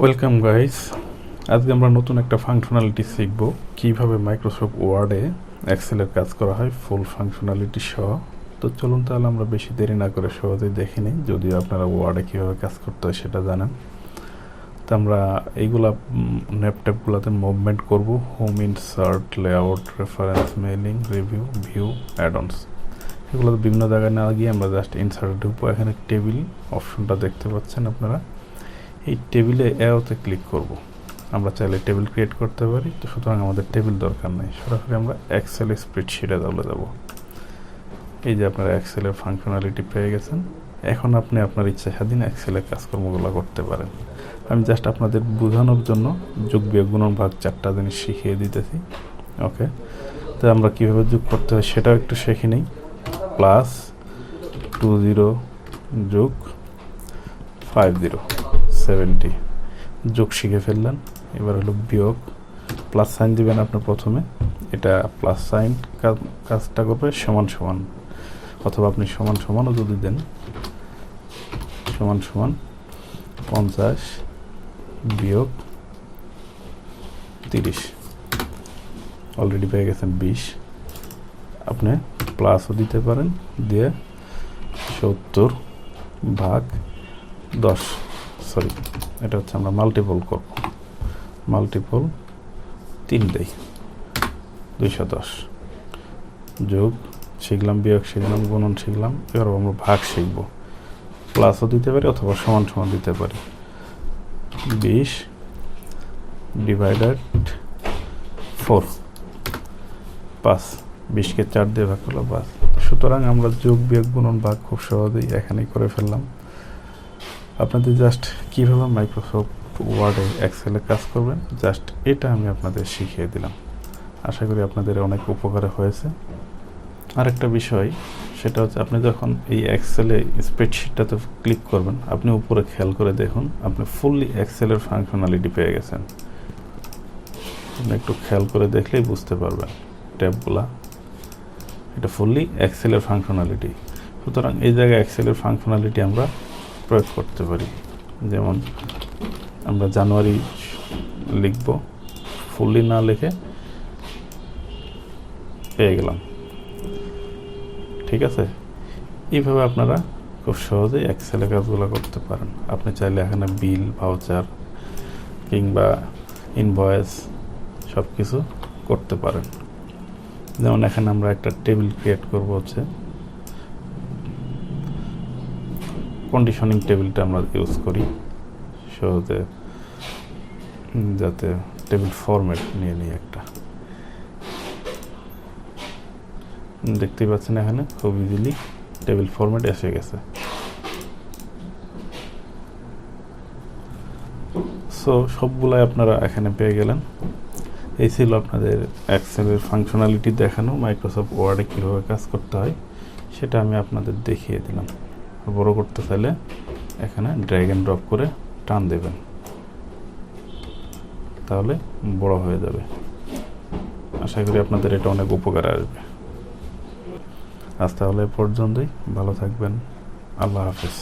Welcome guys. আজকে আমরা নতুন একটা ফাংশনালিটি শিখব, কিভাবে মাইক্রোসফট ওয়ার্ডে এক্সেলের কাজ করা হয় ফুল ফাংশনালিটি সহ। তো চলুন তাহলে আমরা বেশি দেরি না করে সহজেই দেখে নিই, যদিও আপনারা ওয়ার্ডে কীভাবে কাজ করতে হয় সেটা জানেন। তো আমরা এইগুলা ল্যাপটপগুলোতে মুভমেন্ট করব: home, insert, layout, reference, mailing, review, view, add-ons. এগুলো বিভিন্ন জায়গায় না গিয়ে আমরা জাস্ট ইনসার্টে ঢুকবো। এখানে টেবিল অপশনটা দেখতে পাচ্ছেন আপনারা। এই টেবিলে এওতে ক্লিক করব। আমরা চাইলে টেবিল ক্রিয়েট করতে পারি, তো সুতরাং আমাদের টেবিল দরকার নেই, সরাসরি আমরা এক্সেল স্প্রেডশিটে চলে যাব। এই যে আপনারা এক্সেলের ফাংশনালিটি পেয়ে গেছেন। এখন আপনি আপনার ইচ্ছা স্বাধীন এক্সেলের কাজকর্মগুলো করতে পারেন। আমি জাস্ট আপনাদের বোঝানোর জন্য যোগ বিয়োগ গুণন ভাগ 4টা জিনিস শিখিয়ে দিতেছি। ওকে, তো আমরা কীভাবে যোগ করতে হয় সেটাও একটু শিখে নিই। প্লাস 20 যোগ 50 70 যোগ শিখে ফেললেন। এবার হলো বিয়োগ। প্লাস সাইন দিবেন আপনি প্রথমে, এটা প্লাস সাইন কাজটা করবে সমান সমান, অথবা আপনি সমান সমানও যদি দেন, সমান সমান 50 বিয়োগ 30, অলরেডি পেয়ে গেছেন 20। আপনি প্লাসও দিতে পারেন, দিয়ে 70 ভাগ 10, সরি এটা হচ্ছে আমরা মাল্টিপল করব, মাল্টিপল 3 দেই, 210 যোগ শিখলাম, বিয়োগ শিখলাম, গুণন শিখলাম। এবার আমরা ভাগ শিখব। প্লাসও দিতে পারি অথবা সমান সমান দিতে পারি। 20 ডিভাইডেড 4, 5, 20কে 4 দিয়ে ভাগ করলো 5। সুতরাং আমরা যোগ বিয়োগ গুণন ভাগ খুব সহজেই এখানেই করে ফেললাম। আপনাদের জাস্ট কীভাবে মাইক্রোসফট ওয়ার্ডে এক্সেলে কাজ করবেন, জাস্ট এটা আমি আপনাদের শিখিয়ে দিলাম। আশা করি আপনাদের অনেক উপকারে হয়েছে। আরেকটা বিষয়, সেটা হচ্ছে আপনি যখন এই এক্সেলে স্প্রেডশিটটাতে ক্লিক করবেন, আপনি উপরে খেয়াল করে দেখুন, আপনি ফুললি এক্সেলের ফাংশনালিটি পেয়ে গেছেন। আপনি একটু খেয়াল করে দেখলেই বুঝতে পারবেন ট্যাবগুলা, এটা ফুললি এক্সেলের ফাংশনালিটি। সুতরাং এই জায়গায় এক্সেলের ফাংশনালিটি আমরা প্রয়োগ করতে পারি। যেমন আমরা জানুয়ারি লিখব, ফুললি না লিখে পেয়ে গেলাম। ঠিক আছে, এইভাবে আপনারা খুব সহজেই এক্সেলে কাজগুলো করতে পারেন। আপনি চাইলে এখানে বিল, ভাউচার কিংবা ইনভয়েস সব কিছু করতে পারেন। যেমন এখানে আমরা একটা টেবিল ক্রিয়েট করব, হচ্ছে কন্ডিশনিং টেবিলটা আমরা ইউজ করি সহজে, যাতে টেবিল ফরম্যাট নিয়ে নিই একটা। দেখতেই পাচ্ছেন এখানে খুব ইজিলি টেবিল ফরম্যাট এসে গেছে। সো সবগুলাই আপনারা এখানে পেয়ে গেলেন। এই ছিল আপনাদের এক্সেলের ফাংশনালিটি দেখানো, মাইক্রোসফট ওয়ার্ডে কীভাবে কাজ করতে হয় সেটা আমি আপনাদের দেখিয়ে দিলাম। বড় করতে চাইলে এখানে ড্র্যাগ এন্ড ড্রপ করে টান দেবেন, তাহলে বড় হয়ে যাবে। আশা করি আপনাদের এটা অনেক উপকারে আসবে। আজ তাহলে পর্যন্তই, ভালো থাকবেন, আল্লাহ হাফেজ।